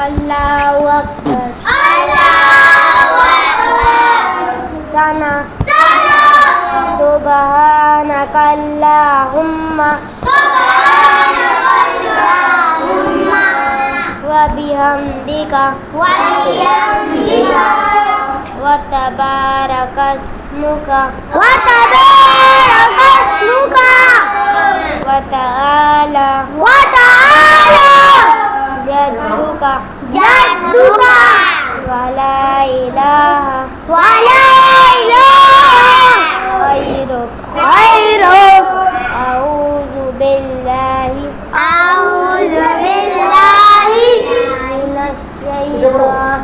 Allahu Akbar. Sana. Subhanakallahumma wa bihamdika wa tabarakasmuka wa ta'ala jadduka wa la ilaha ghairuk. A'udzu billahi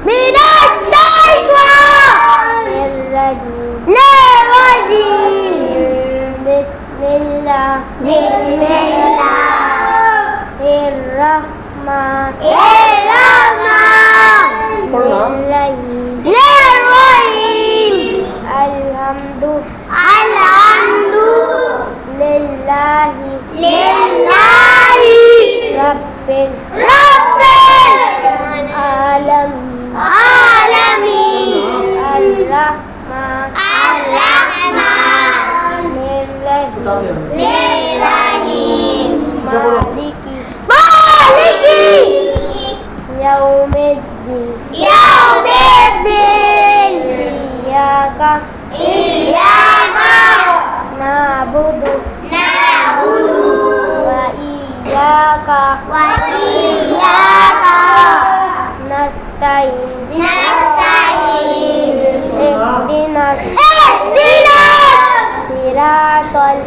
minasy syaitonir rajim. Bismillahirrahmanirrahim. Alhamdulillahi rabbil alamin. Arrahmanirrahim. Maliki yaumiddin. Iyyaka na'budu wa iyyaka nasta'in. Ihdinas siratal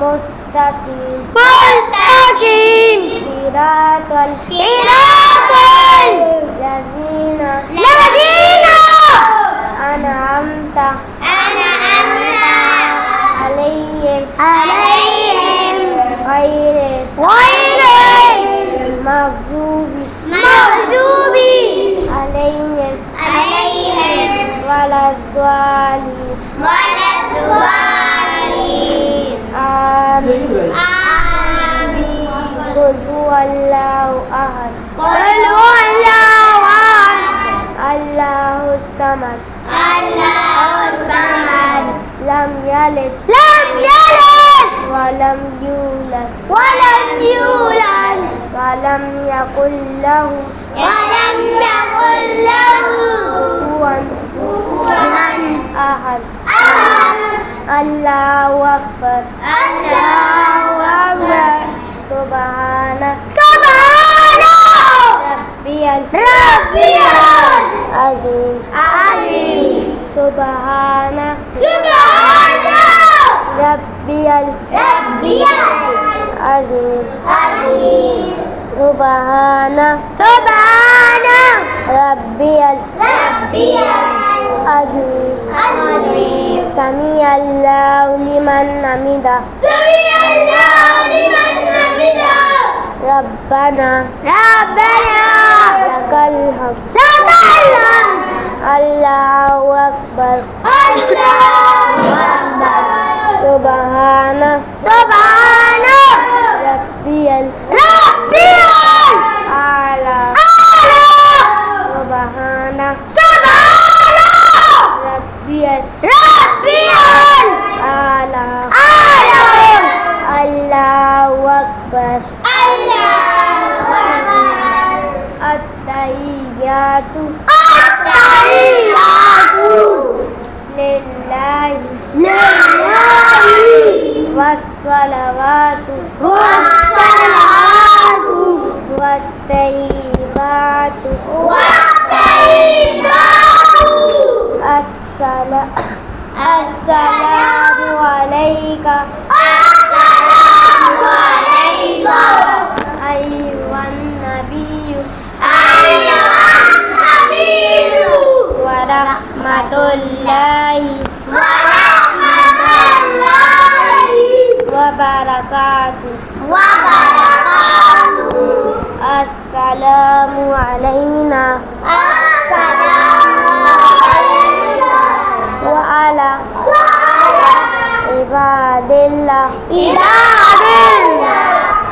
mustaqim. Siratal lazina an'amta alaihim ghairil maghdubi alaihim waladdallin. Amin. Qul huwallahu ahad. Allahus samad. Lam yalid wa lam yulad wa lam yakul lahu kufuwan ahad. Allahu Akbar. Subhana rabbiyal azim. Subhana rabbiyal azim. Subhana rabbiyal azim. Sami'allahu liman hamidah. Rabbana lakal hamd. Allahu Akbar. Subhana rabbiyal a'la. Subhana rabbiyal a'la. Allahu Akbar. At-tahiyyatu lillahi was-salawatu wat-tayyibatu assalamu alayka ayyuhan nabiyyu wa rahmatullahi wa barakatuh. Assalamu alayna wa ala ibadillah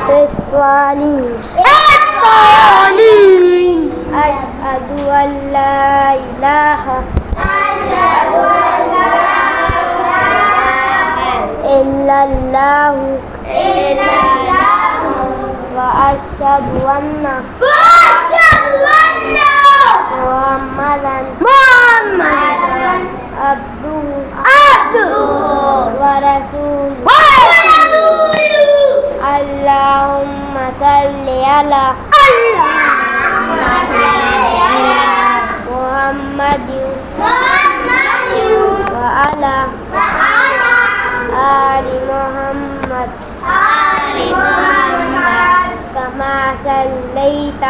bis-salihin. وأشهد أن محمدا عبده ورسوله اللهم صل على محمد وعلى آل محمد كما صليت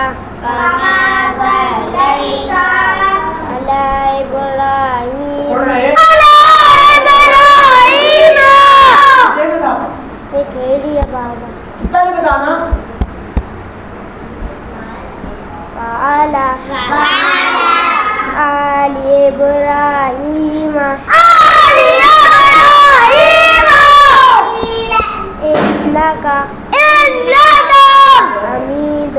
على إبراهيم ये थोड़ी बात इतना भी बताना وعلى آل إبراهيم إنك حميد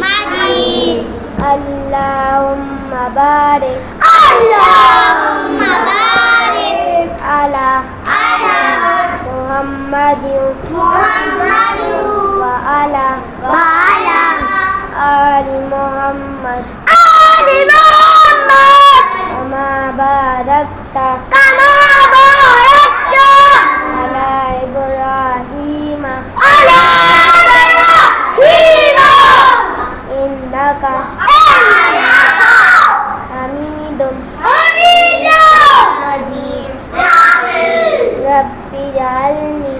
مجيد اللهم بارك على محمد وعلى آل محمد كما باركت على إبراهيم إنك حميد مجيد رب اجعلني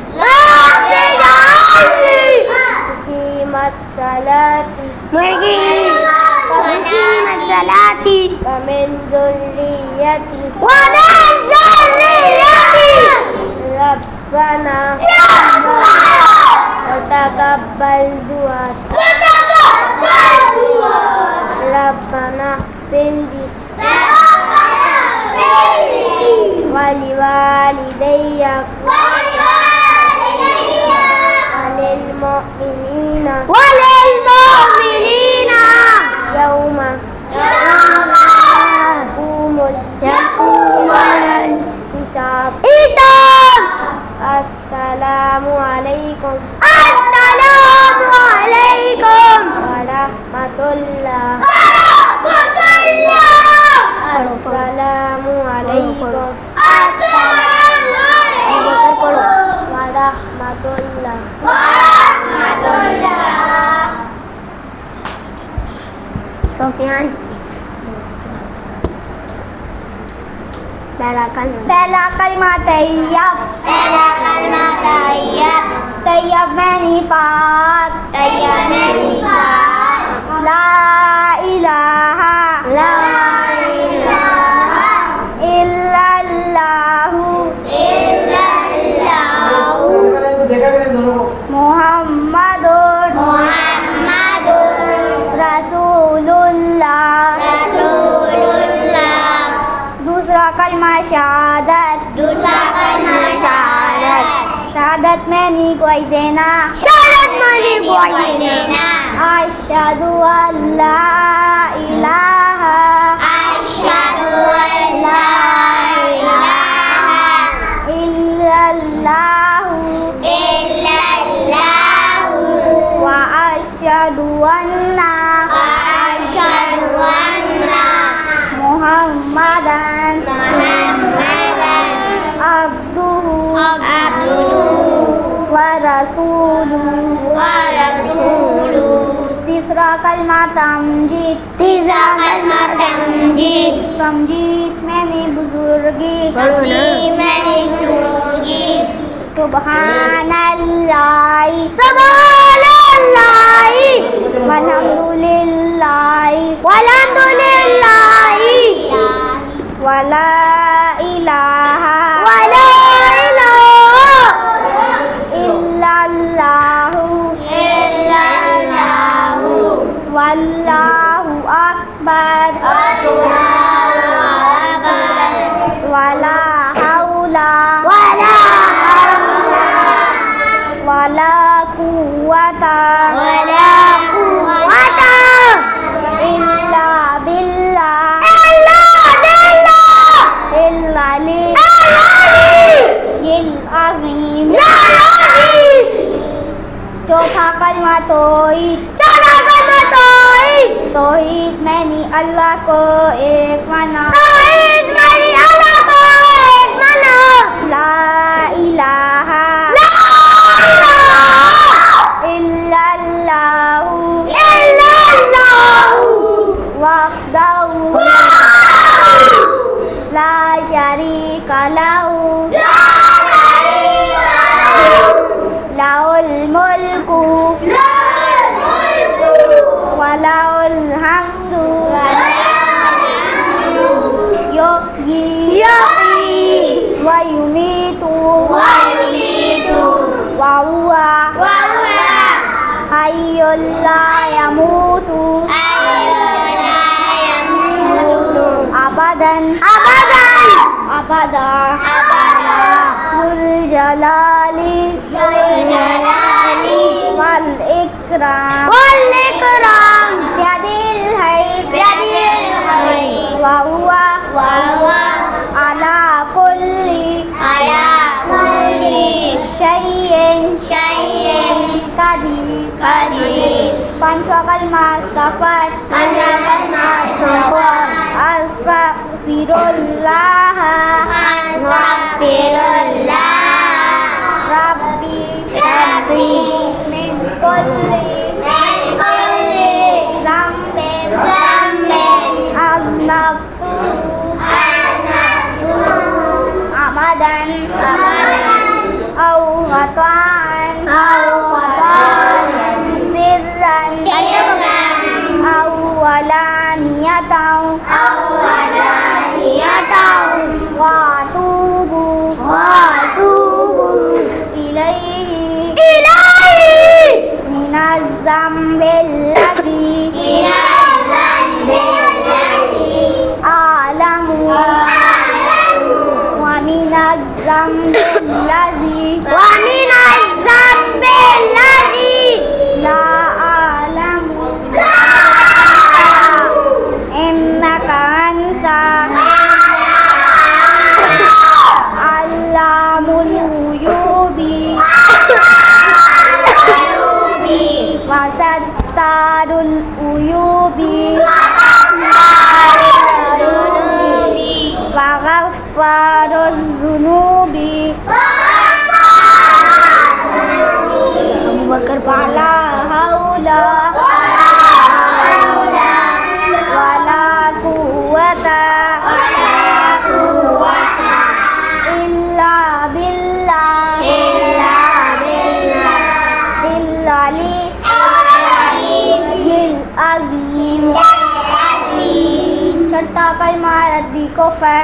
مقيم الصلاة ومن ذريتي ربنا وتقبل دعاء ربنا اغفر لي ولوالدي وللمؤمنين يوم يقوم الحساب السلام عليكم ورحمة الله السلام عليكم ورحمة الله Sofyan पहला कलमा तैयब तैयब मैनी पाक ला इलाहा इल्लल्लाहु मुहम्मदुर रसूलुल्लाह दूसरा कलमा शहादत शहादत में नहीं कोई देना अशहदु अल्ला इलाहा इल्लल्लाहु व अशहदु अन्ना मुहम्मदन अब्दुहु व रसूलुहु तीसरा कलमा तमजीद तमजीद मैंने बुजुर्गी सुब्हानल्लाह वल्हम्दुलिल्लाह वला इलाहा इल्लल्लाहु वल्लाहु अकबर वला हौला वला कुव्वता इल्ला बिल्लाह रहीम। या रहीम। चौथा कलमा तौहीद। चौथा कलमा तौहीद। तौहीद मैंने अल्लाह को एक माना। तौहीद मैंने अल्लाह को एक माना। ला इलाहा इल्लल्लाहु वहदहु ला शरीका लहु लहुल मुल्कु व लहुल हम्दु युहयी व युमीतु व हुवा हय्युल ला यमूतु अबदन अबदा जुल जलाली वल इकराम बियदिल है व हुवा अला कुल्ली शैइन कदीर। पांचवा कलमा सफर। अस्तगफिरुल्लाह रब्बी मिन कुल्ली ज़ंबिन अज़नबतु अमदन औ ख़ताअन सिर्रन औ अलानियतन व अतूबु इलैहि मिनज़ ज़ंबिल्लज़ी आलमु व मिनज़ ज़ंबिल्लज़ी ला आलमु इन्नका अंता अल्लामुल गुयूबी व सत्तारुल उयूबी व गफ्फारुज़ ज़ुनूबी वला हौला वला कुव्वता इल्ला बिल्लाह बिल्लाहिल अज़ीम। छठा कलमा रद्दी कुफ़र।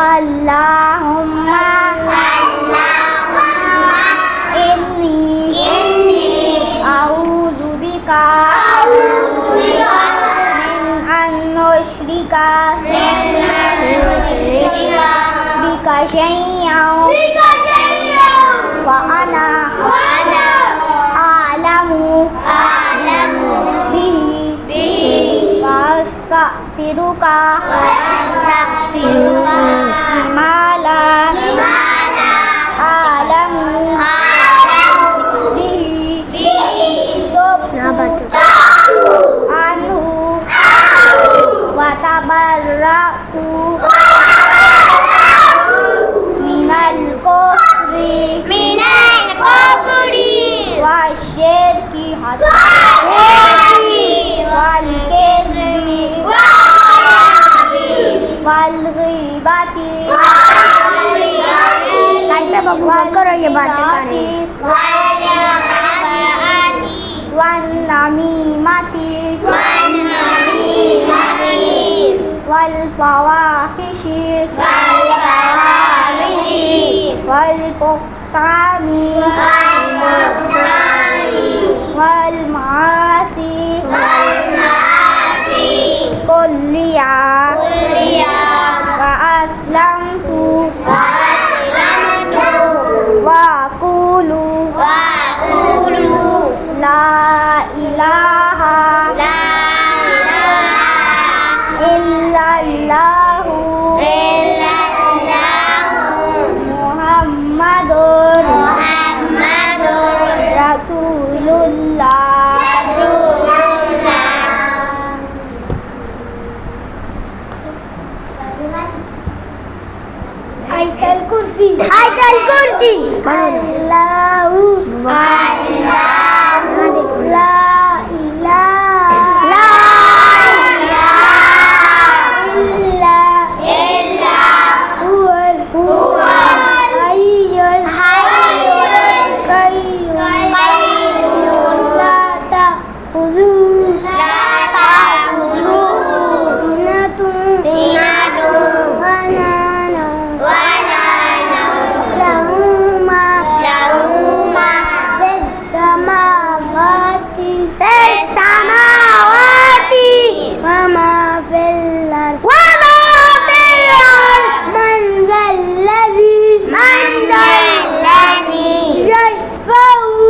अल्लाहुम्मा इन्नी अऊज़ु बिका मिन अन उश्रिका बिका शैय्यन व अना आलमु बिही व अस्तग़फिरुका लिमा ला आलमु anhu wa tabarra'tu minal kufri wa syirki wal kizbi wal ghibati wal wan namimati wal fawahishi wal buhtani wal maasi kulliya wa aslamtu wa aqulu la ilaha illallahu आयतल कुर्सी अल्लाहु अल्लाहु ला इलाहा इल्ला हुवल हय्युल कय्यूम ला ताखुज़ुहु सिनतुन वला नौम लहु मा फिस समावाति व मा फिल अर्ज़ मन ज़ल्लज़ी यशफ़अु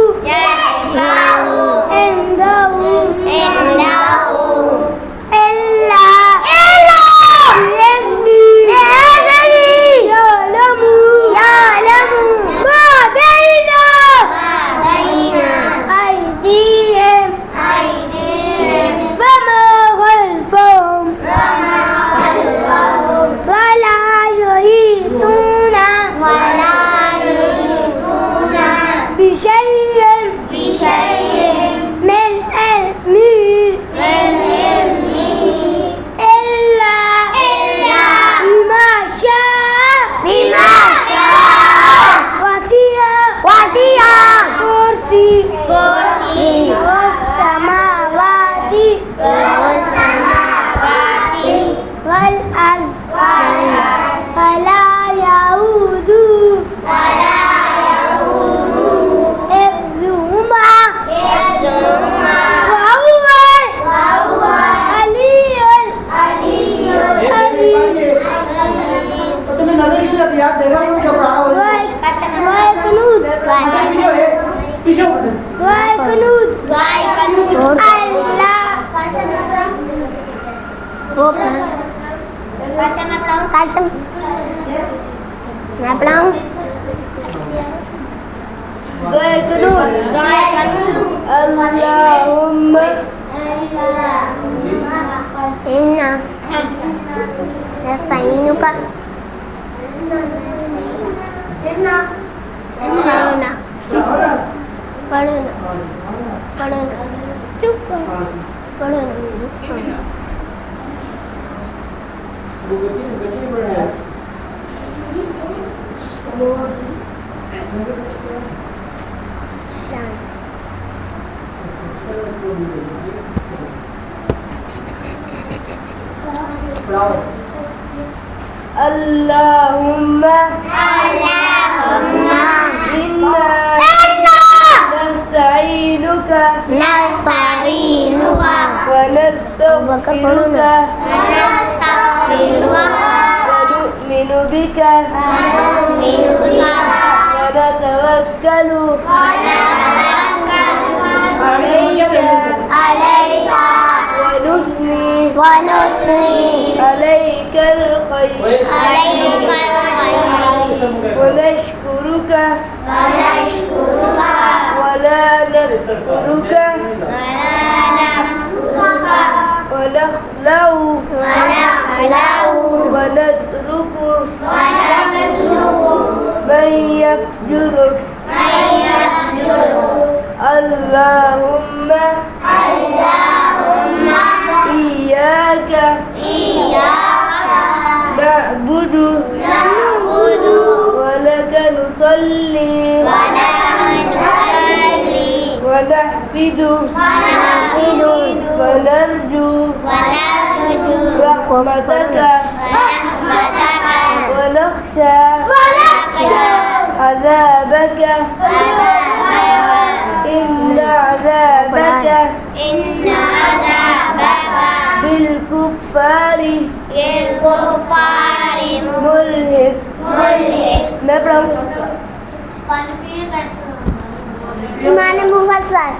इंदहु इल्ला बिइज़्निही यअलमु मा बैन अयदीहिम व मा खल्फहुम वला युहीतूना बिशैइन मिन इल्मिही इल्ला बिमा शाअ वसिअ कुर्सी वस्समावाति वल अर्ज़ फला यऊदुहु हिफ्ज़ुहुमा वहुवल अलियुल अज़ीम। तुम्हें नजर क्यों जाती है यार? देखा करो जब पढ़ा हो पीछे अल्लाह वो कैसे मैं पढ़ाऊं अल्लाहुम्मा इन्ना नस्तईनुका पढ़ो ना चुप पढ़ो ना Allahumma inna nasta'inuka wa nastaghfiruka wa nu'minu bika wa natawakkalu alayka wa nusni alayka al-khayr ونشكرك ولا نكفرك ونخلع ونترك من يفجرك اللهم إياك نعبد ولك نصلي ونحفد ونرجو رحمتك ونخشى عذابك إن عذابك بالكفار ملهك मैं पढ़ाऊँ माने मुफस्सर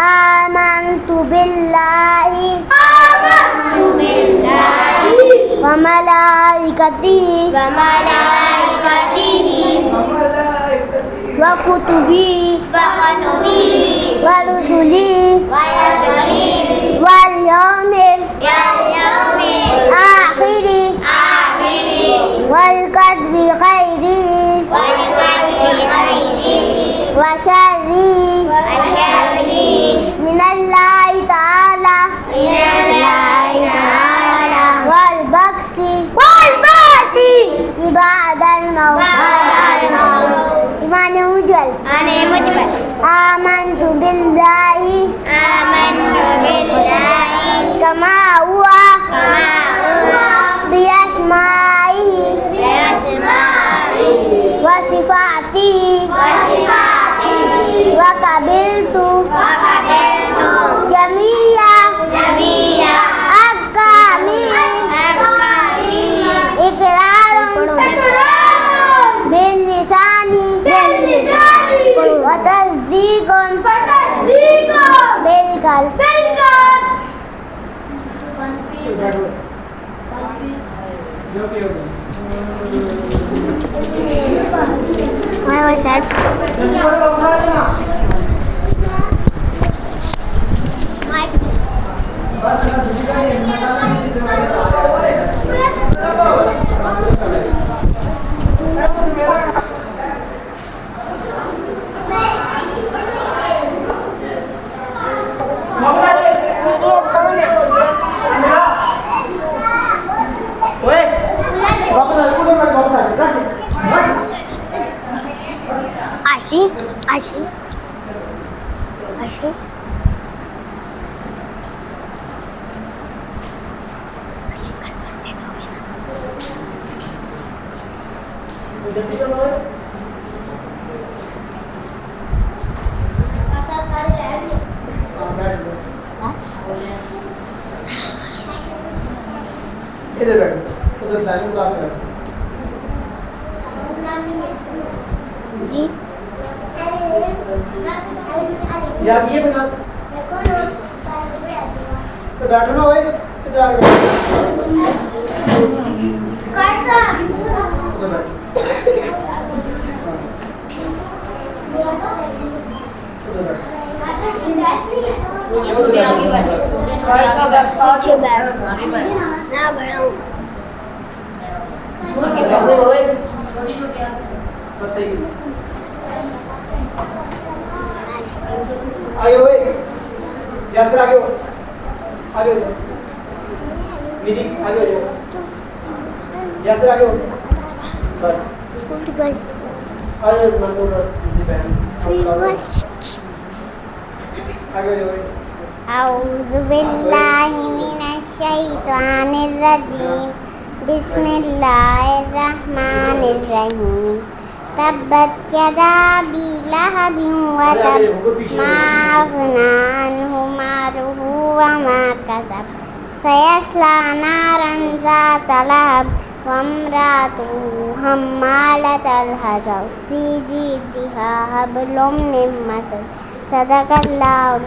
आमन्तु बिल्लाहि व मलाइकतिहि व कुतुबिहि व रुसुलिहि वल यौमिल आखिरि वल कद्रि खैरिहि वशर्री मिनल्लाहि ताला वल बख्शी इबादल मौत ईमान उज्जवल आमन्तु बिल्लाहि कमा हुआ बिअस्माइहि व सिफातिहि व कबिलतु जमीआ अहकामी इकरारुन बिल्लिसानी व तस्दीकुन बिलक़ल्ब। Why was that? Ashi. इधर बैठो उधर बैठो बात करो जी याद ये बना तो बैठो ना ओए इधर आ उधर बैठो आगे बढ़ो ना बढ़ो आगे ओए यासर आगे हो आगे हो निधि आगे हो यासर आगे हो सर आगे मतलब इसी बहन आगे हो अऊज़ु बिल्लाहि मिनश शैतानिर रजीम बिस्मिल्लाहिर रहमानिर रहीम तब्बत यदा अबी लहबिन व तब मा अग़ना अन्हु मालुहु व मा कसब सयस्ला नारन ज़ाता लहब व इम्रअतुहु हम्मालतल हतब फ़ी जीदिहा हब्लुम मिन मसद सदक़ल्लाहुल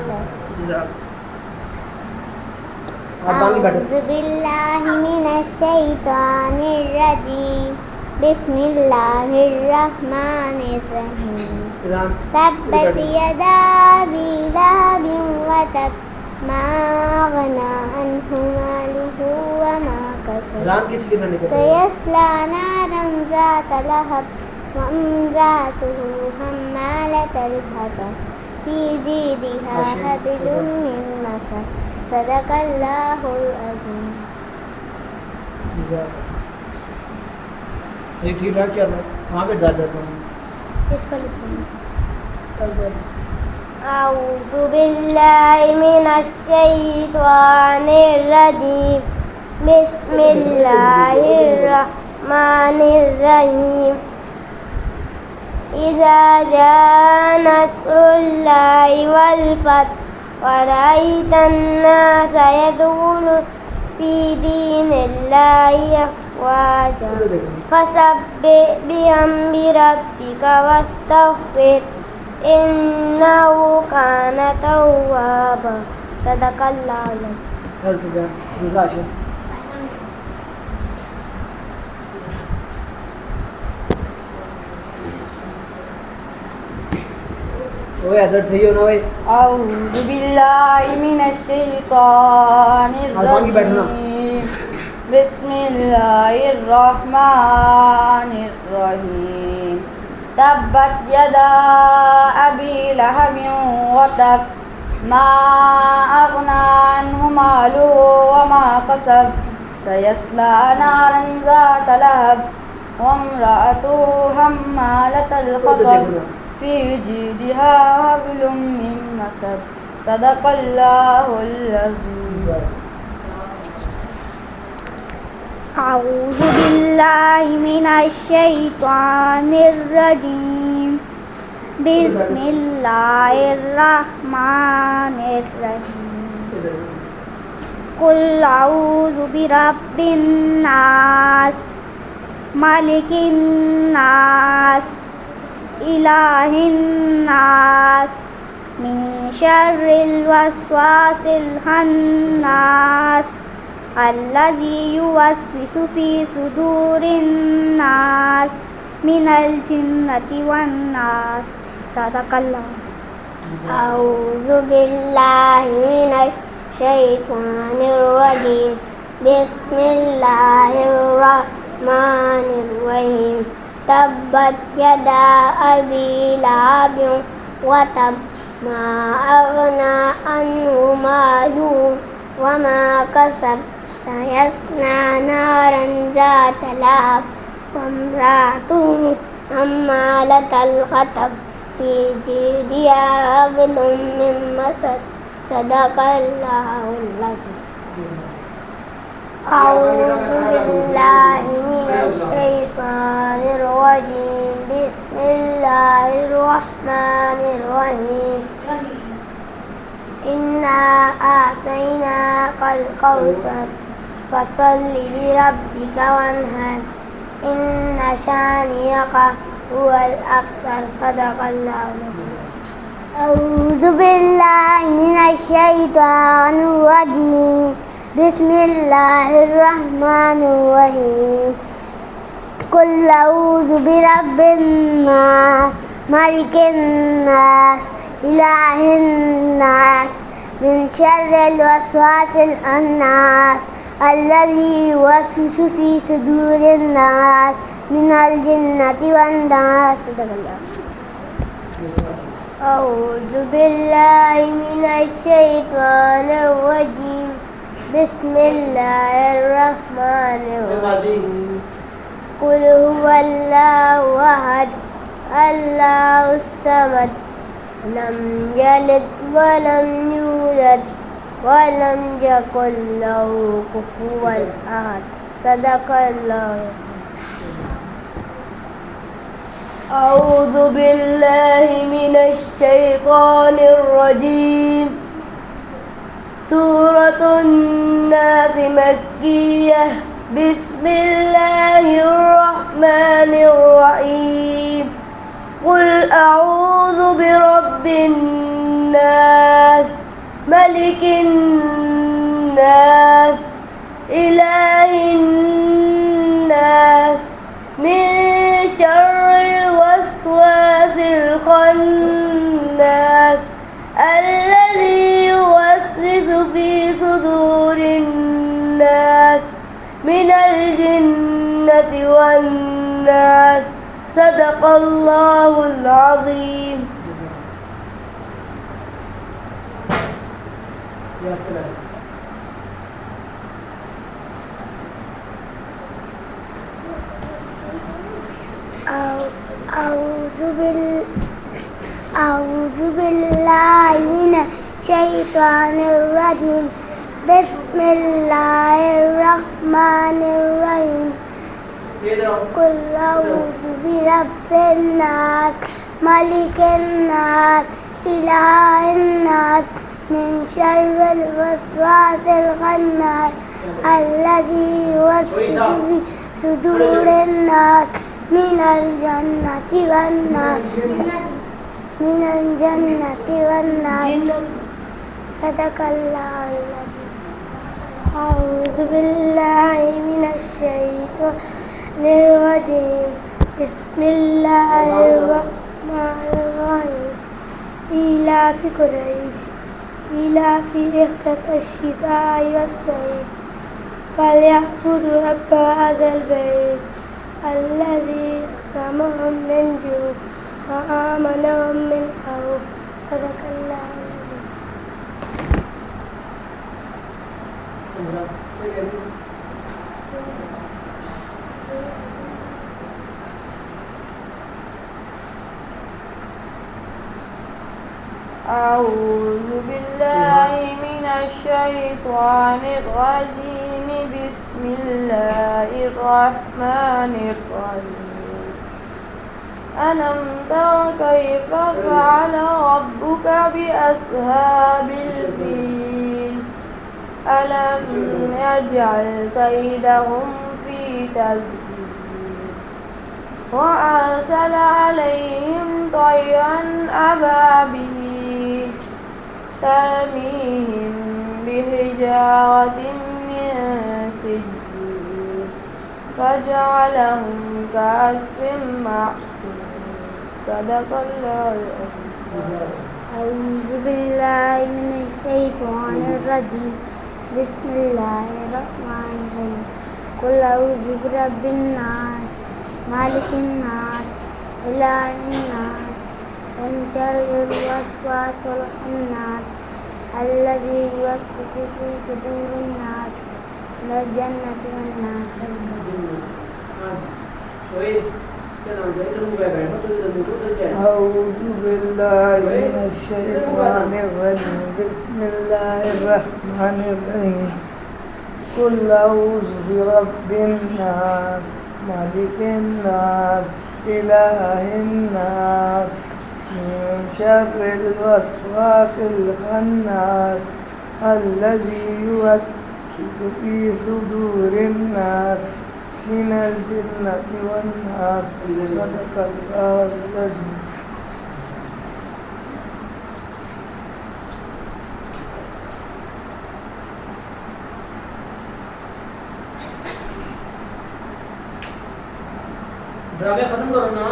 अऊज़ु बिल्लाहि मिनश शैतानिर रजीम बिस्मिल्लाहिर रहमानिर रहीम तब्बत यदा अबी लहबिन व तब मा अग़ना अन्हु मालुहु व मा कसब सयस्ला नारन ज़ाता लहब व इम्रअतुहु हम्मालतल हतब फ़ी जीदिहा हब्लुम मिन मसद सदक़ल्लाहुल अज़ीम। सही ठीक ठाक क्या वहाँ पे डाल देता हूँ इस पर अऊज़ु बिल्लाहि मिनश शैतानिर रजीम बिस्मिल्लाहिर रहमानिर रहीम इज़ा जाअ नस्रुल्लाहि वल फतह व रअयतन नास यदख़ुलूना फ़ी दीनिल्लाहि अफ़वाजा फसब्बिह बिहम्दि रब्बिका वस्तग़फ़िर इन्नहु कान तव्वाबा सदक़ल्लाहुल अज़ीम। ओए अदर सही हो ना ओए अऊज़ु बिल्लाहि मिनश शैतानिर रजीम बिस्मिल्लाहिर रहमानिर रहीम تبت يدا أبي لهب وتب ما أغنى عنه ماله وما كسب سيصلى نارا ذات لهب وامرأته حمالة الحطب في جيدها حبل من مسد صدق الله العظيم. أعوذ بالله من الشيطان الرجيم. بسم الله الرحمن الرحيم. قل أعوذ برب الناس ملك الناس إله الناس من شر الوسواس الخناس الذي يوسوس في صدور الناس من الجنة والناس صدق الله. أعوذ بالله من الشيطان الرجيم. بسم الله الرحمن الرحيم. تبت يدا أبي لهب وتب ما أغنى عنه ماله وما كسب سيصلى نارا ذات لهب وامرأته حمالة الحطب في جيدها حبل من مسد صدق الله العظيم. أعوذ بالله من الشيطان الرجيم. بسم الله الرحمن الرحيم. إنا أعطيناك الكوثر فصل لربك وانحر إن شانئك هو الأبتر صدق الله. أعوذ بالله من الشيطان الرجيم. بسم الله الرحمن الرحيم. قل أعوذ برب الناس ملك الناس إله الناس من شر الوسواس الخناس الذي يوسوس في صدور الناس من الجنة والناس صدق الله. أعوذ بالله من الشيطان الرجيم. بسم الله الرحمن الرحيم. قل هو الله أحد الله الصمد لم يلد ولم يولد ولم يكن له كفوا أحد صدق الله. أعوذ بالله من الشيطان الرجيم. سورة الناس مكية. بسم الله الرحمن الرحيم. قل أعوذ برب الناس ملك الناس إله الناس من شر الوسواس الخناس الذي يوسوس في صدور الناس من الجنة والناس صدق الله العظيم. يا سلام. أعوذ بالله من الشيطان الرجيم. بسم الله الرحمن الرحيم. قل أعوذ برب الناس ملك الناس إله الناس من شر الوسواس الخناس الذي يوسوس في صدور الناس من الجنة والناس من الجنة والناس صدق الله العظيم. أعوذ بالله من الشيطان الرجيم. بسم الله الرحمن الرحيم. إيلاف قريش إيلاف رحلة الشتاء والصيف فليعبدوا رب هذا البيت الذي أطعمهم من جوع وآمنهم من خوف صدق الله العظيم. أعوذ بالله من الشيطان الرجيم. بسم الله الرحمن الرحيم. ألم تر كيف فعل ربك بأصحاب الفيل؟ ألم يجعل كيدهم في تضليل وأرسل عليهم طيرا أبابيل ترميهم بحجارة من سجيل فجعلهم كعصف مأكول. صدق الله العظيم. أعوذ بالله من الشيطان الرجيم. بسم الله الرحمن الرحيم. قل أعوذ برب الناس مالك الناس إله الناس من شر الوسواس الخناس الذي يوسوس في صدور الناس من الجنة والناس. أعوذ بالله من الشيطان الرجيم. بسم الله الرحمن الرحيم. قل أعوذ برب الناس ملك الناس إله الناس من شر الوسواس الخناس الذي يوسوس في صدور الناس من الجنة والناس. صدق الله العظيم. ड्रामे खत्म करो ना.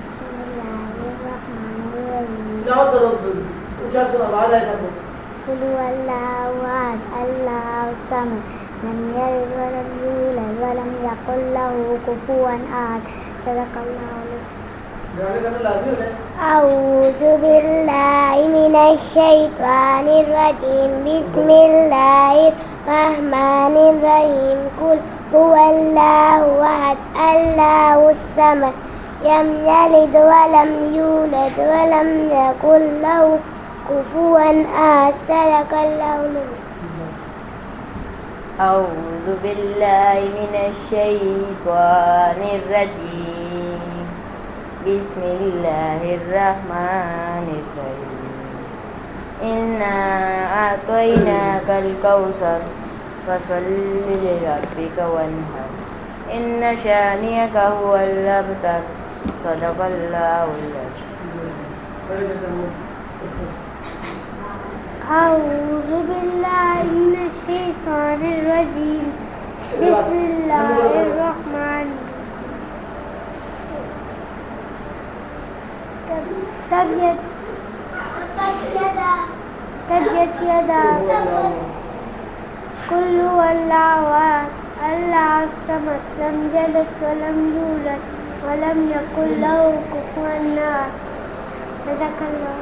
बिस्मिल्लाहिर्रहमानिर्रहीम. तिलावत करो, ऊंचा से आवाज आए सबको. قل هو الله أحد الله الصمد لم يلد ولم يولد ولم يكن له كفوا أحد. صدق الله العظيم. ड्रामे करना लाजमी होता है. أعوذ بالله من الشيطان الرجيم. بسم الله الرحمن الرحيم. قل هو الله أحد الله الصمد لم يلد ولم يولد ولم يكن له كفوا أحد. صدق الله العظيم. أعوذ بالله من الشيطان الرجيم. بسم الله الرحمن الرحيم. إنا أعطيناك الكوثر فصل لربك وانحر إن شانئك هو الأبتر. صدق الله العظيم. أعوذ بالله من الشيطان الرجيم. بسم الله الرحمن الرحيم. تبت يدا قل هو الله أحد الله الصمد لم يلد ولم يولد ولم يكن له كفوا أحد. صدق الله.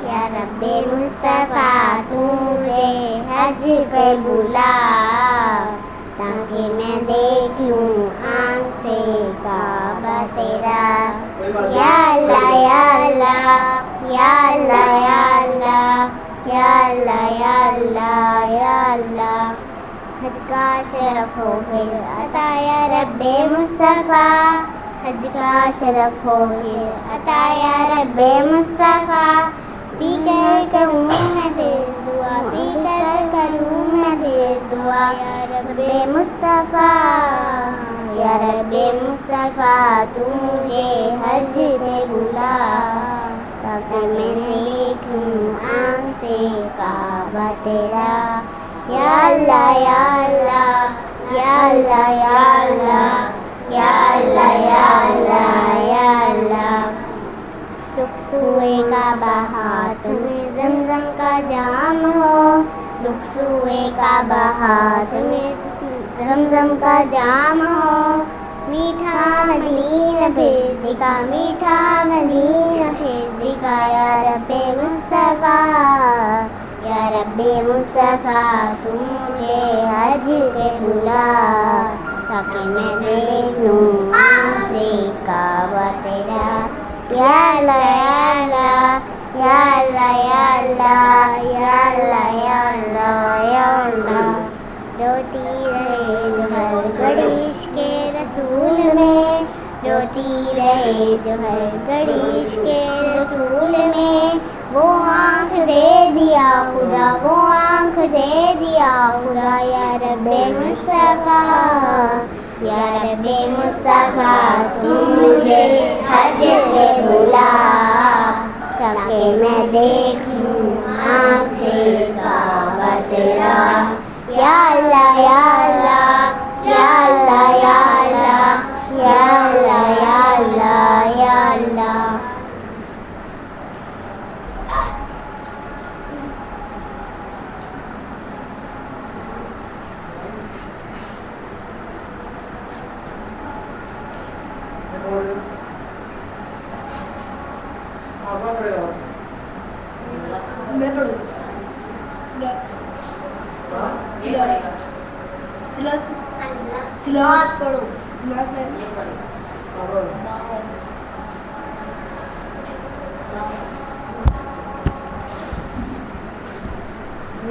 या रब्बे मुस्तफ़ा तू मुझे हज पे बुला ताकि मैं देख लूँ आँख से काबा तेरा. या अल्लाह या अल्लाह या अल्लाह या अल्लाह या अल्लाह या अल्लाह या अल्लाह. हज का शरफ हो फिर अता या रब्बे मुस्तफ़ा हज का शरफ हो फिर अता या रब्बे मुस्तफ़ा. पी कर करूँ मैं तेरी दुआ पी कर करूँ मैं तेरी दुआ. या रब्बे मुस्तफ़ा या रब्बे मुस्तफ़ा तू मुझे हज पे बुला ताकि मैं देख लूँ आँख से काबा तेरा. या अल्लाह या अल्लाह या अल्लाह या अल्लाह या अल्लाह या अल्लाह या अल्लाह। रुखसुए काबा हाथ में जमजम का जाम हो, रुखसुए काबा हाथ में जमजम का जाम हो। मीठा मदीना फिर दिखा, मीठा मदीना फिर दिखा, या रब्बे मुस्तफ़ा या रब्बे मुस्तफ़ा तू मुझे हज पे बुला, ताकि मैं देख लूँ आँख से काबा तेरा। या अल्लाह या अल्लाह या अल्लाह या अल्लाह या अल्लाह या अल्लाह। रोती रहे जो हर घड़ी इश्क़े रसूल में, रोती रहे जो हर घड़ी इश्क़े रसूल में। वो आँख दे दिया खुदा, वो आँख दे दिया खुदा, या रब्बे मुस्तफ़ा या रब्बे मुस्तफ़ा तू मुझे हज पे बुला, ताकि मैं देख लूँ आँख से काबा तेरा। या अल्लाह या अल्लाह या अल्लाह या अल्लाह या अल्लाह या अल्लाह या अल्लाह। मैं पढ़ूँ तिलावत पढ़ो।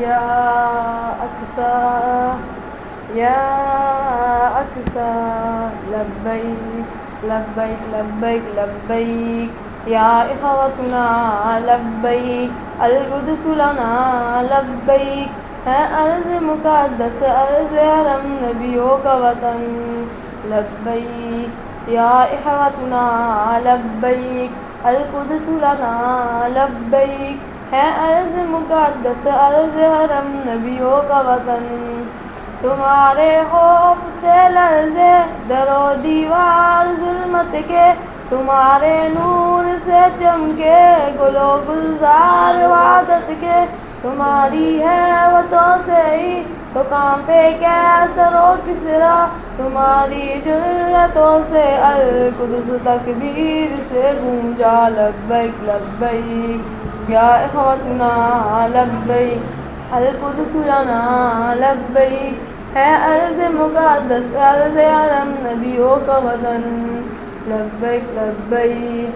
या अक्सा या अक्सा लब्बैक लब्बैक लब्बैक लब्बैक या इख़वतुना लब्बैक अल-क़ुद्स लना लब्बैक। है अर्ज़ मुक़द्दस अर्ज़ हरम नबियों का वतन लब्बैक या इख़वतुना लब्बैक अल-क़ुद्स लना लब्बैक। है अर्ज़ मुक़द्दस अर्ज़ हरम नबियों का वतन। तुम्हारे खौफ से लर्ज़े दरो दीवार ज़ुल्मत के, तुम्हारे नूर से चमके गुलो गुलजार वादत के। तुम्हारी हैवतों से ही तो कांपे कैसरो किसरा, तुम्हारी जुर्रतों से अल-कुद्स तकबीर से गूंजा लब्बैक लब्बैक या इख़वतुना लब्बैक अल-कुद्स लना लब्बैक। है अर्ज़ मुक़द्दस अर्ज़ हरम नबियों का वतन लब्बैक लब्बैक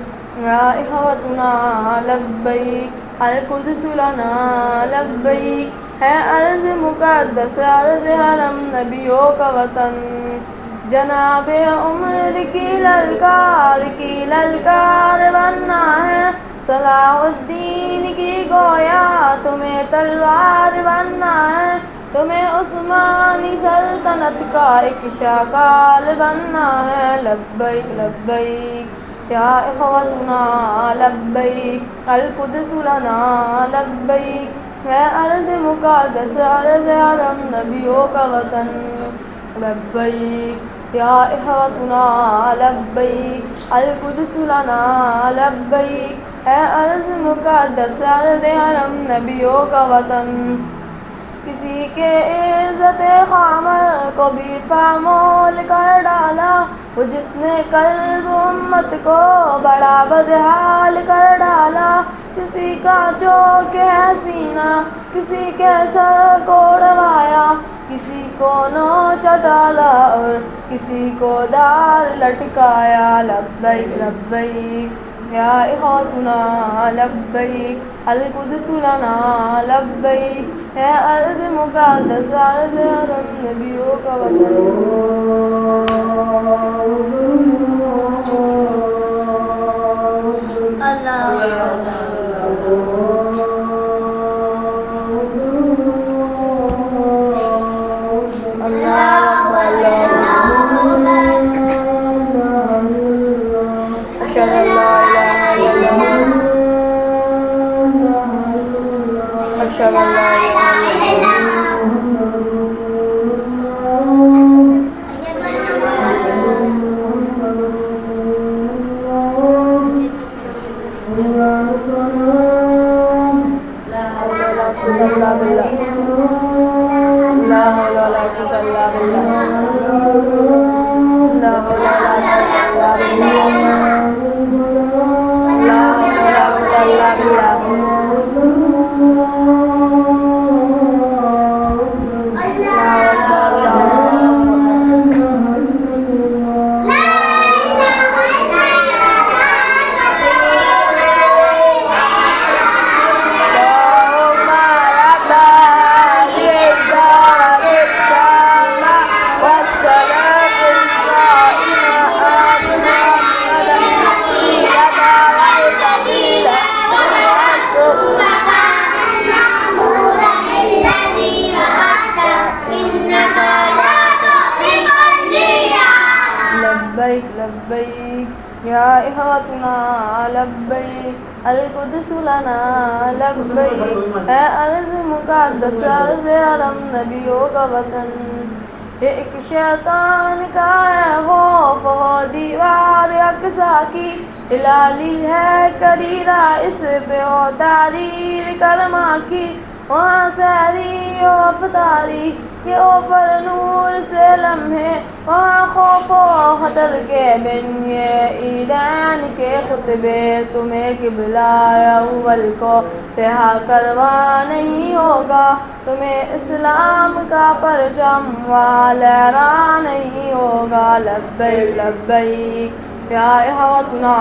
या इख़वतुना लब्बैक अल-कुद्स लना लब्बैक। है अर्ज़ मुक़द्दस अर्ज़ हरम नबियों का वतन। जनाबे उम्र की ललकार बनना है, सलाहुद्दीन की गोया तुम्हें तलवार बनना है। तुम्हें उस्मानी सल्तनत का एक शाकाल बनना है लब्बैक लब्बैक या इख़वतुना लब्बैक अल-कुद्स लना लब्बैक। है अर्ज़ मुक़द्दस अर्ज़ हरम नबियों का वतन लब्बैक या इख़वतुना लब्बैक अल-कुद्स लना लब्बैक। है अर्ज़ मुक़द्दस अर्ज़ हरम नबियों का वतन। किसी के इज़्ज़त ख़ामर को भी फ़ामोल कर डाला, वो जिसने कल्ब उम्मत को बड़ा बदहाल कर डाला। किसी का चौक है सीना, किसी के सर को उड़वाया, किसी को नोच डाला और किसी को दार लटकाया लब्बैक लब्बैक या इख़वतुना लब्बैक अल-कुद्स लना लब्बैक। है अर्ज़ मुक़द्दस अर्ज़ हरम नबियों का वतन। अशहदु अल्ला इलाहा इल्लल्लाह वला कुव्वता इल्ला बिल्लाह ला हौला वला कुव्वता इल्ला बिल्लाह ला हौला वला कुव्वता इल्ला बिल्लाह लब्बैक लब्बैक या इहातुना लब्बैक अल कुद्स लना लब्बैक है अर्ज़ मुक़द्दस अर्ज़ हरम नबियों का वतन। ये एक शैतान का है खौफ हो दीवार अक़सा की लाली है करीरा इस पे हो तारीर करमा की वहाँ सहरी ओ अफ़तारी के ऊपर नूर से लम्हे वहाँ खौफ व ख़तर के बिन ये ईदैन के खुतबे तुम्हें किबला अव्वल को रिहा करवा नहीं होगा तुम्हें इस्लाम का परचम वहाँ लहरा नहीं होगा। लब्बैक लब्बैक या इहातुना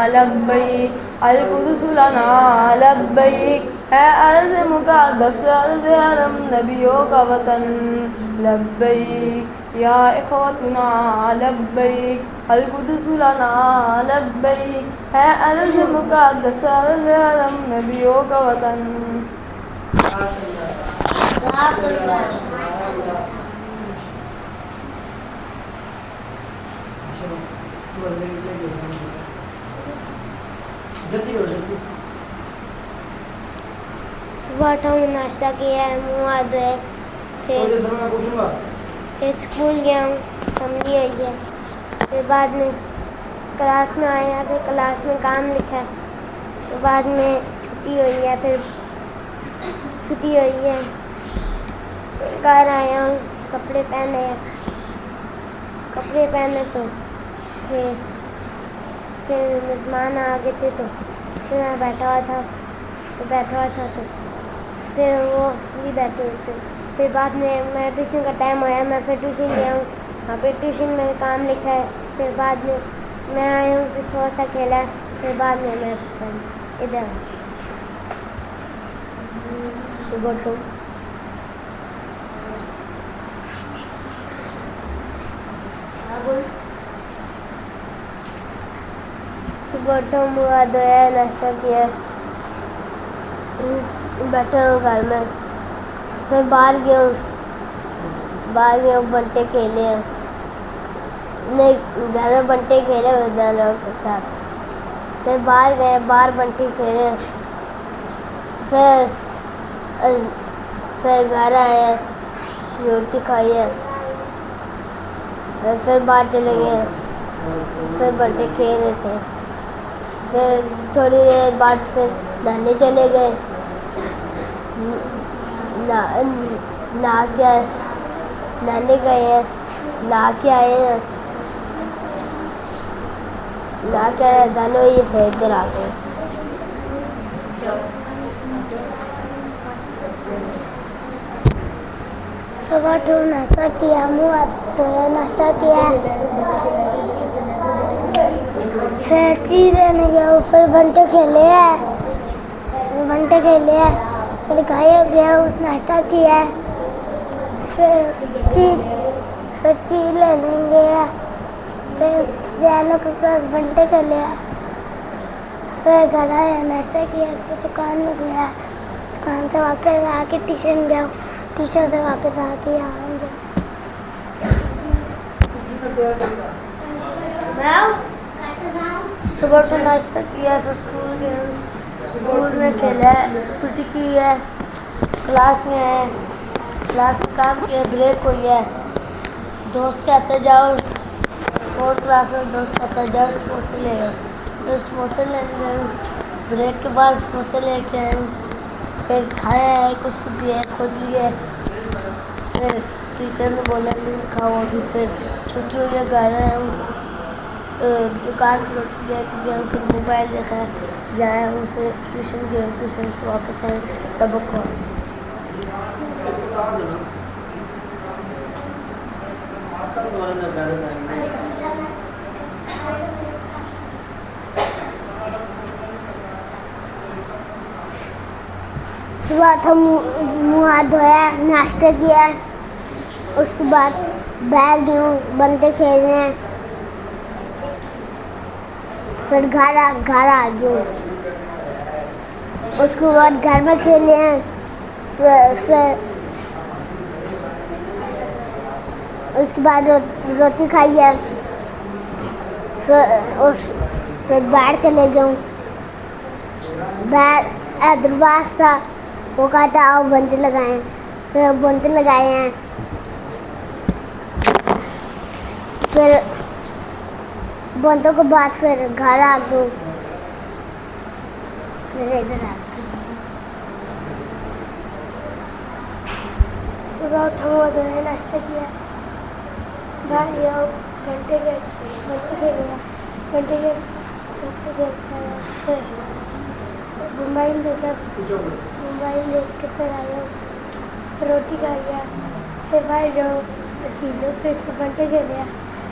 लब्बैक अल कुद्स लना लब्बैक है अर्ज़ मुक़द्दस अर्ज़ हरम नबियों का वतन। लब्बैक या इख़वतुना लब्बैक अल कुद्स लना लब्बैक है अर्ज़ मुक़द्दस अर्ज़ हरम नबियों का वतन। सुबह उठा हूँ, नाश्ता किया है, मुँह हाथ धोए, फिर स्कूल गया हूँ, समझी हुई है। फिर बाद में क्लास में आया, फिर क्लास में काम लिखा है। फिर बाद में छुट्टी हुई है, फिर छुट्टी हुई है। फिर घर आया हूँ, कपड़े पहने हैं, कपड़े पहने तो फिर मेहमान आ गए थे तो फिर मैं बैठा हुआ था तो फिर वो भी बैठे हुए थे। फिर बाद में मैं ट्यूशन का टाइम आया, मैं फिर ट्यूशन गया हूँ, वहाँ पे ट्यूशन में काम लिखा है। फिर बाद में मैं आया हूँ, फिर थोड़ा सा खेला है, फिर बाद में मैं इधर सुबह तो सुबह तो मुँह धोया, नाश्ता किया, बैठा हूँ घर में। फिर बाहर गया हूँ, बंटे खेले हैं, नहीं घर में बंटे खेले हुए जानवर के साथ। फिर बाहर गए, बाहर बंटे खेले, फिर घर आए, रोटी खाई है, फिर बाहर चले गए, फिर बंटे खेल रहे थे। फिर थोड़ी देर बाद फिर नहाने चले गए, नहा के आए हैं, जानो ये फिर इधर आ गए। सुबह तो नाश्ता किया, मुँह धोया, नाश्ता किया, फिर चीज़ लेने गया, फिर बंटे खेले हैं, फिर खाया गया, नाश्ता किया, फिर चीज़ लेने गया, फिर जानों के साथ बंटे खेले, फिर घर आया, नाश्ता किया, फिर दुकान में गया, दुकान से वापस आके ट्यूशन गया, ट्यूशन से वापस आके आऊँगा। सुबह तो नाश्ता किया, फिर स्कूल गया, स्कूल में खेला है, पीटी की है, क्लास में है, क्लास में काम किया, ब्रेक हुई है, दोस्त कहते जाओ, 4th क्लास में दोस्त कहता जाओ समोसे ले आओ, फिर समोसे लेने गए, ब्रेक के बाद समोसे लेके आए, फिर खाया है, कुछ दिया खुद लिए, फिर टीचर ने बोला नहीं खाओ अभी, फिर छुट्टी हुई है, घर आए हम, दुकान पर रोटी लेके गया, फिर मोबाइल देखा, आया हूँ, फिर ट्यूशन गया, ट्यूशन से वापस आए सबक को। सुबह था मुँह हाथ धोया, नाश्ता किया, उसके बाद बैग गया बनते खेलने, फिर घर आ गया, उसके बाद घर में खेले हैं, फिर उसके बाद रोटी खाई है, फिर बाहर चले गए, बाहर हैदराबाद था, वो कहता आओ बंदे लगाए, फिर बंदे लगाए हैं, फिर बंदों के बाद फिर घर आ गए, फिर इधर आ गए। सुबह उठा हुआ तो है, नाश्ता किया, बाहर गया, घंटे खेलेगा, फिर मोबाइल देखा, मोबाइल देख के फिर आया, फिर रोटी खा गया, फिर बाहर जाओ पसीने, फिर घंटे खेले,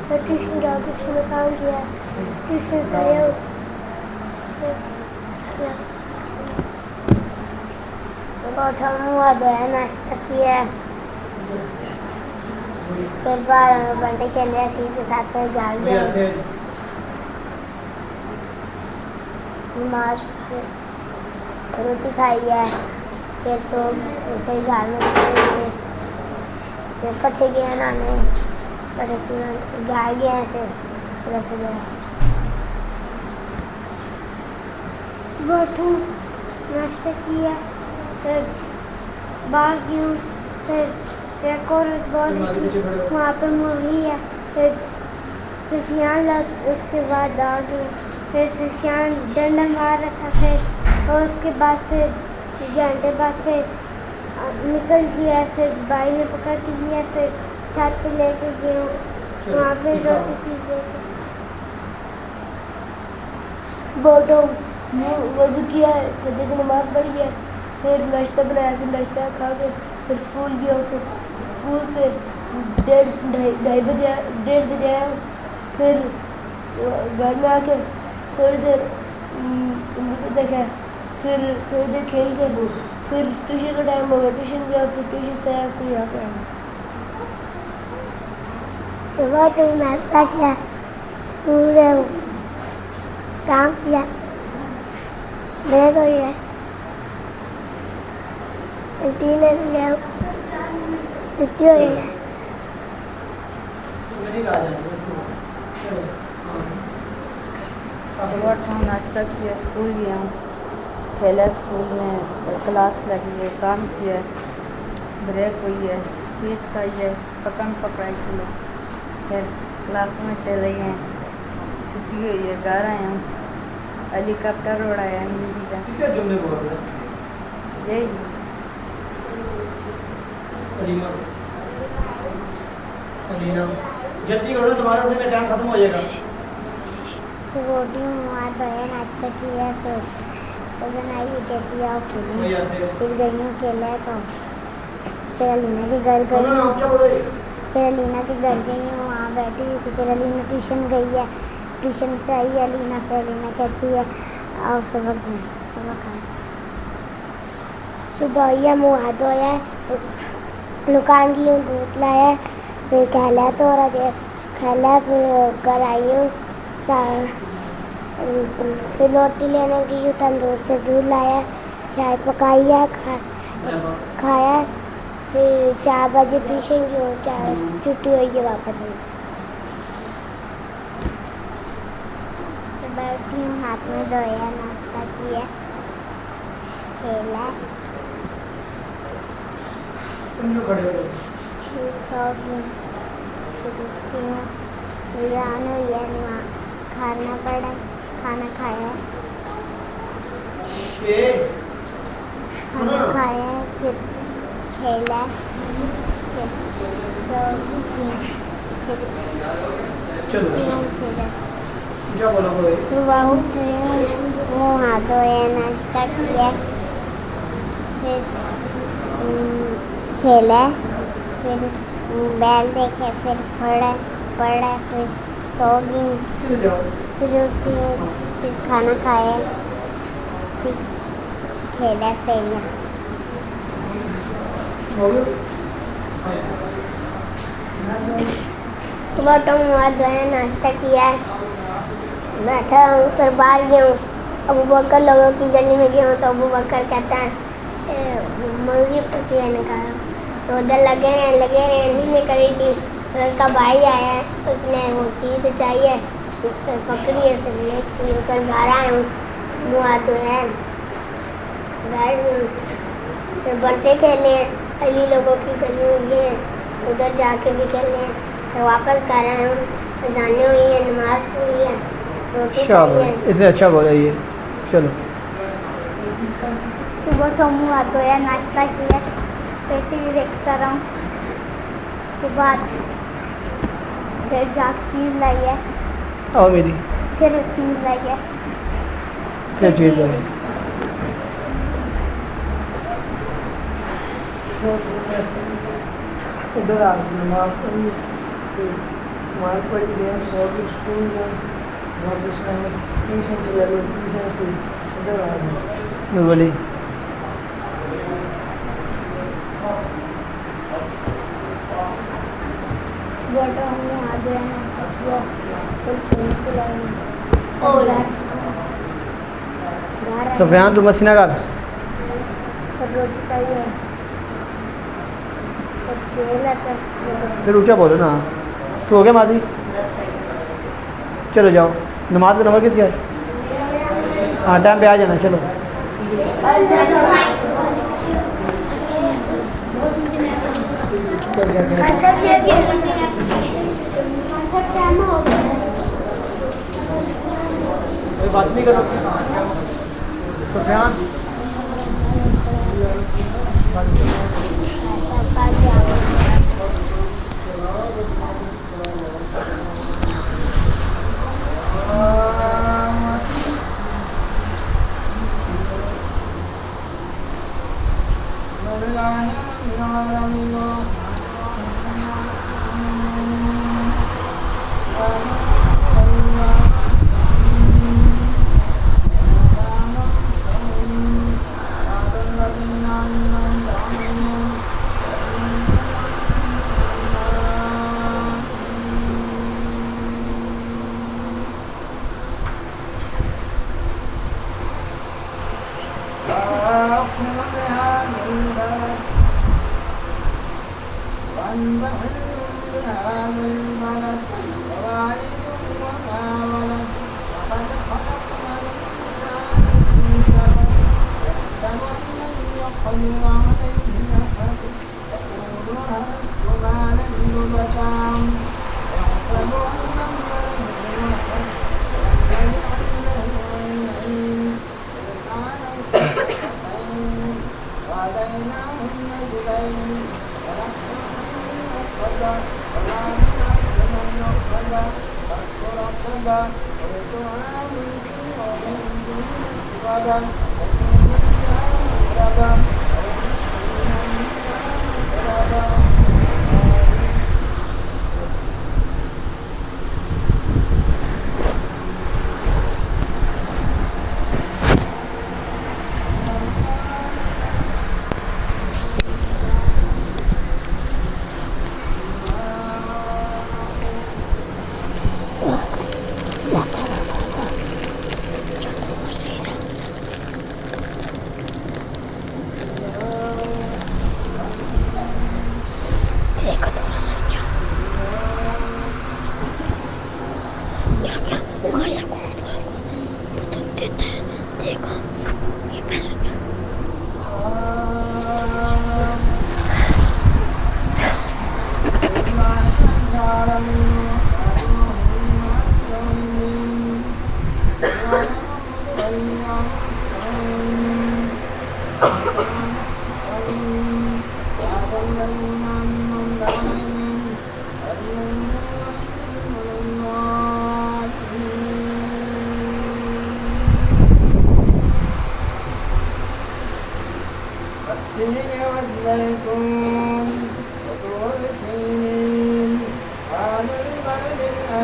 फिर ट्यूशन गया, ट्यूशन में काम किया, ट्यूशन से आया, सुबह उठा हुआ धोया, नाश्ता किया, फिर 12 घंटे खेले इसी के साथ, फिर घर गया, नमाज रोटी खाई है, फिर फिर घर में खेले, फिर कट्ठे गए नहाने, कट्ठे से घर गए, फिर उधर से गए। सुबह उठूँ, नाश्ता किया, फिर बाहर गई, फिर एक और बहुत थी, वहाँ पे मुर्गी है, फिर सुफियान लग, उसके बाद आ गई, फिर सुफियान डंडा मार रहा था, फिर और उसके बाद फिर घंटे बाद फिर निकल गया, फिर भाई ने पकड़ के लिया, फिर छत पे लेके गया, वहाँ पे रोटी चीज लेके। सुबह उठो, वजू किया है, फजर की नमाज पढ़ी है, फिर नाश्ता बनाया, फिर नाश्ता खा के फिर स्कूल गया, फिर स्कूल से 1:30 बजे आया, फिर घर में आके थोड़ी देर कंप्यूटर देखा, फिर थोड़ी देर खेल के, फिर ट्यूशन का टाइम हो गया, ट्यूशन गया, फिर ट्यूशन से आया, फिर यहाँ पे आया। सुबह तो नाश्ता किया, स्कूल गए, काम किया, ब्रेक हो गया, कैंटीन में गया, छुट्टी हो गई। सुबह उठा, नाश्ता किया, स्कूल गया हूँ, खेला स्कूल में, क्लास लगी है, काम किया, ब्रेक हुई है, चीज़ खाई है, पकड़ पकड़ाई खेला, फिर क्लास में चले गए, छुट्टी हुई है, घर आए हूँ, हेलीकॉप्टर उड़ाया है मेरी का, क्या जुमले बोल रहे हैं? यही अलीना जल्दी करो, तुम्हारा उठने में टाइम खत्म हो जाएगा। सुबह उठी हूँ, वहाँ धोया, नाश्ता किया, फिर कज़न आई, कहती है आओ खेलें, फिर गई हूँ खेला, तो फिर अलीना के घर गई, फिर अलीना के घर गई हूँ, वहाँ बैठी हुई थी, फिर अलीना ट्यूशन गई है, ट्यूशन से आई अलीना, फिर अलीना कहती है आओ सबक जाए, सबक आए। सुबह आई है, मुँह हाथ धोया, दुकान की हूँ, दूध लाया, फिर खेला, थोड़ा देर खेला, फिर घर आई हूँ, फिर रोटी लेने गई हूँ, तंदूर से दूध लाया, चाय पकाई है, खाया, फिर 4 बजे ट्यूशन की हूँ, छुट्टी हुई है, वापस आई। सुबह उठी हूँ, हाथ में धोया, नाश्ता किया, खेला, फिर सो गई, फिर उठती हूँ, बिरयानी हुई है, वहाँ खाना पड़ा, खाना खाया, खाना खाया, फिर खेला, फिर सोगी फिर चलो फिर क्या बोला कोई सुबह उठी मुँह हाथ धोए नाश्ता किया फिर खेला फिर बैल देखे फिर पढ़ा फिर सो गई चले जाओ फिर उठी फिर खाना खाया फिर खेला खेला हो गया सुबह उठा मुँह हाथ धोया नाश्ता किया बैठा हूँ फिर बाहर गया हूँ अबू बकर लोगों की गली में गया हूँ तो अबू बकर कहता है मुर्गी फंसी है निकालो तो उधर लगे रहे नींद कर रही थी फिर उसका भाई आया है उसने वो चीज़ उठाई है पकड़ी है उसे लेकर घर आया हूँ मुँह हाथ धोया घर फिर बंटे खेले हैं अली लोगों की गली में गए उधर जाके भी खेले हैं फिर वापस घर आया हूँ अज़ानें हुई है नमाज पढ़ी है रोटी खाई शाबाश है इसे अच्छा बोला ये चलो सुबह तो मुँह हाथ धोया नाश्ता किया फिर टीवी देखता रहा हूँ उसके बाद फिर जाके चीज़ लाई है आओ मेरी फिर चीज़ लाई है क्या चीज़ है इधर आ नमाज पढ़ी फिर नमाज पढ़ी गया सौ के स्कूल गया वापस आए ट्यूशन चला गया ट्यूशन से इधर आ गया बोली सुबह उठा मुँह हाथ धोया नाश्ता किया फिर खेलने चला गया घर आया सफियान तू मसीना कर फिर रोटी खाई है फिर खेला तब फिर ऊंचा बोलो ना तो हो गया माजी चलो जाओ नमाज का नंबर किसका है हाँ टाइम पे आ जाना चलो कोई बात नहीं करो सफियान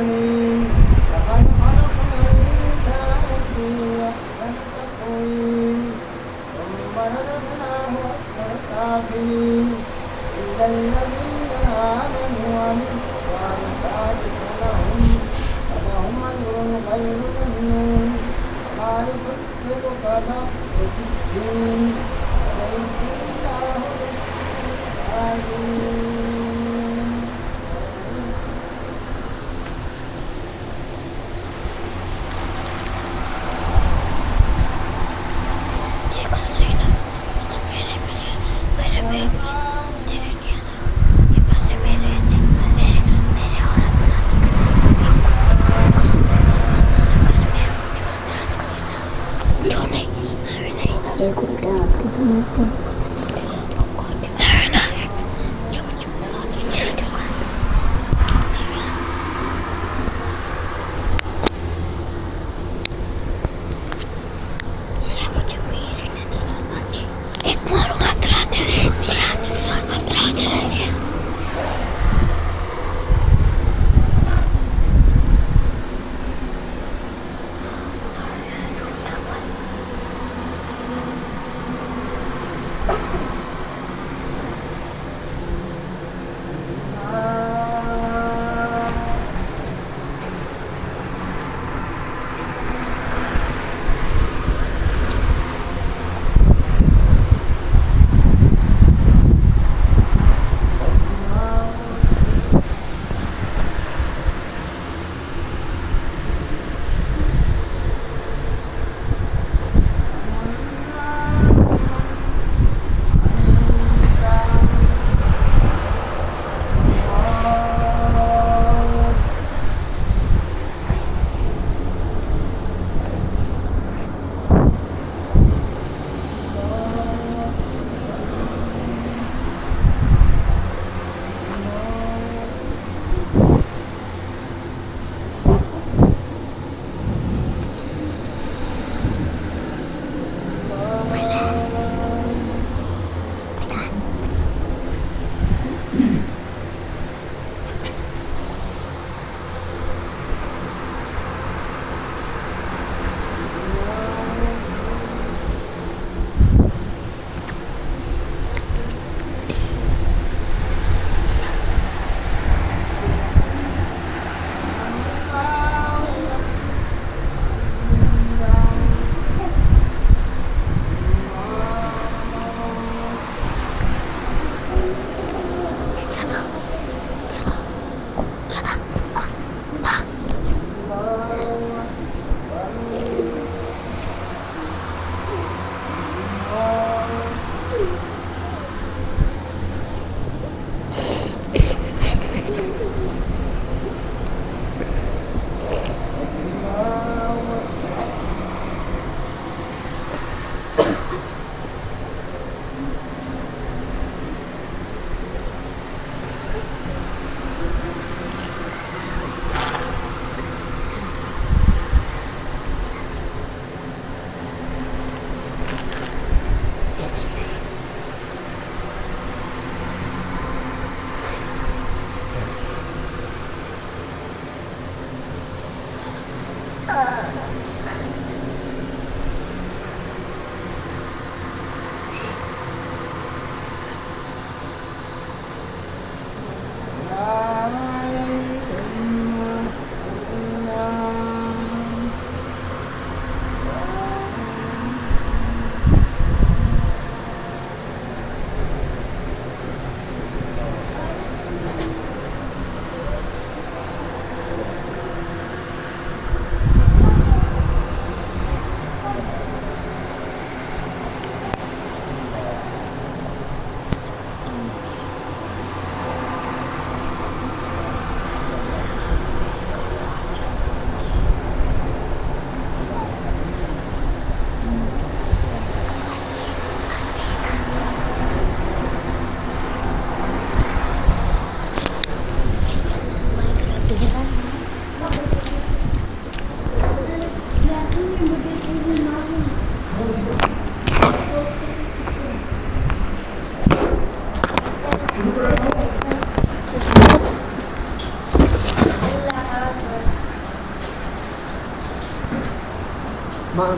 العالمين لقد خلقنا الإنسان في أحسن تقويم ثم رددناه أسفل سافلين إلا الذين آمنوا وعملوا الصالحات فلهم أجر غير ممنون ما يكذبك بعد بالدين أليس الله بالعالمين.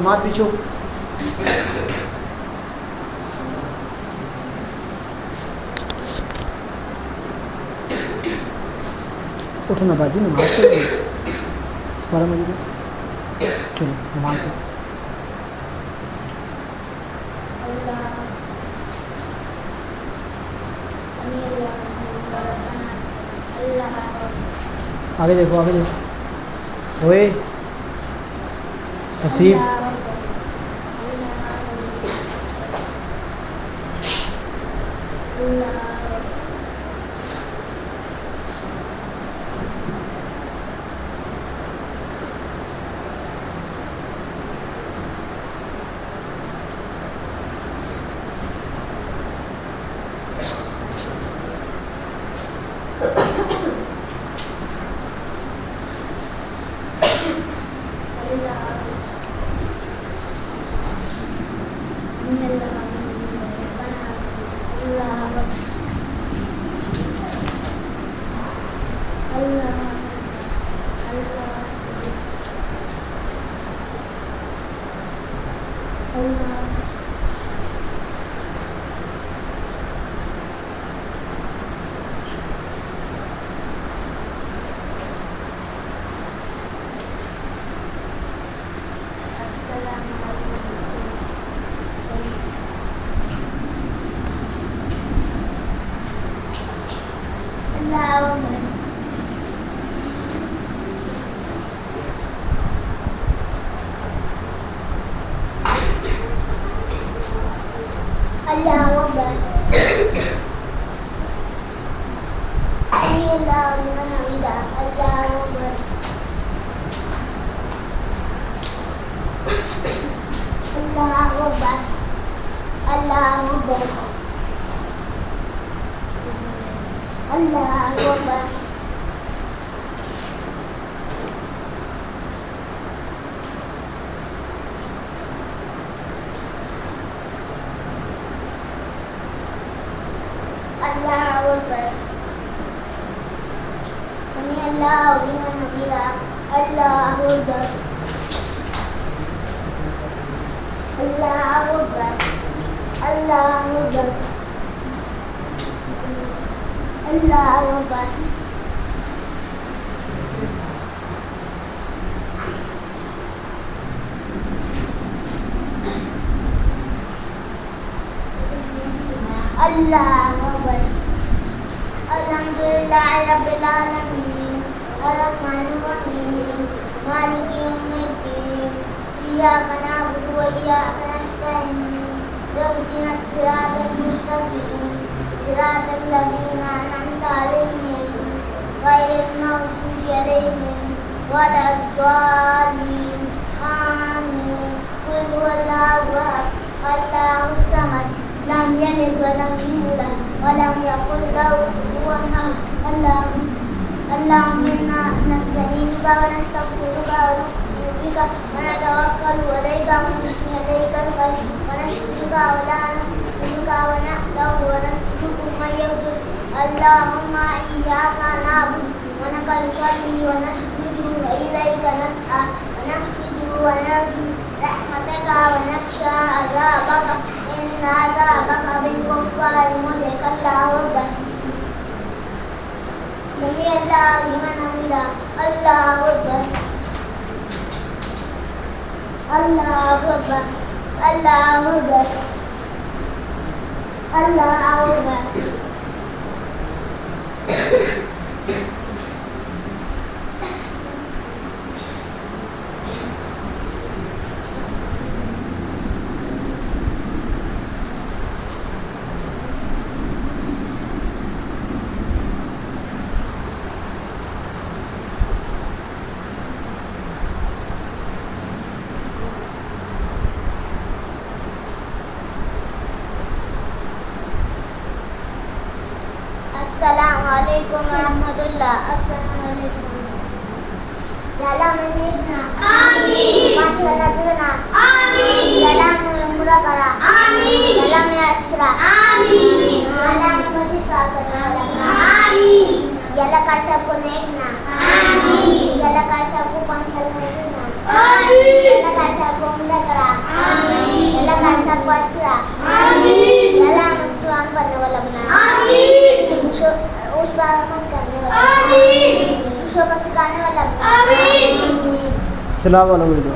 मार पीछो। उठना बाजी नमाज पढ़ो। तुम्हारा मजीद चलो नमाज पढ़ो। आगे देखो आगे देखो। ओए Haseeb Assalamualaikum warahmatullah. Assalamualaikum. Dalam hidupnya. Amin. Macam dalam Amin. Dalam murah kara. Amin. Dalam kara. Amin. Dalam mati sakara. Amin. Yalla kar sabko nekna. Amin. Yalla kar sabko panchal nekna. Yalla kansa gomda kara. Yalla kansa kuat kara. Yalla anak Quran पढ़ने वाला बना. उस बार हम करने वाला. दूसरों को सिखाने वाला बना. सलाम वाला बोल दो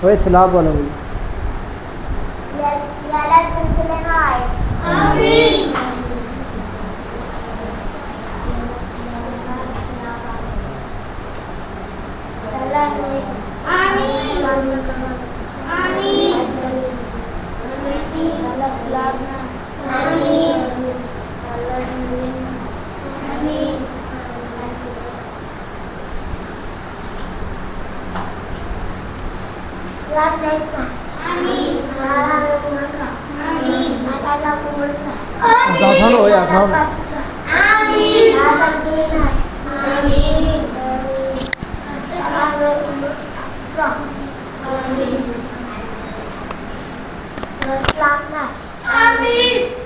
वही सलाम वाला बोल Yalla सिलसिले में आए. आसान हो या आसान Amin.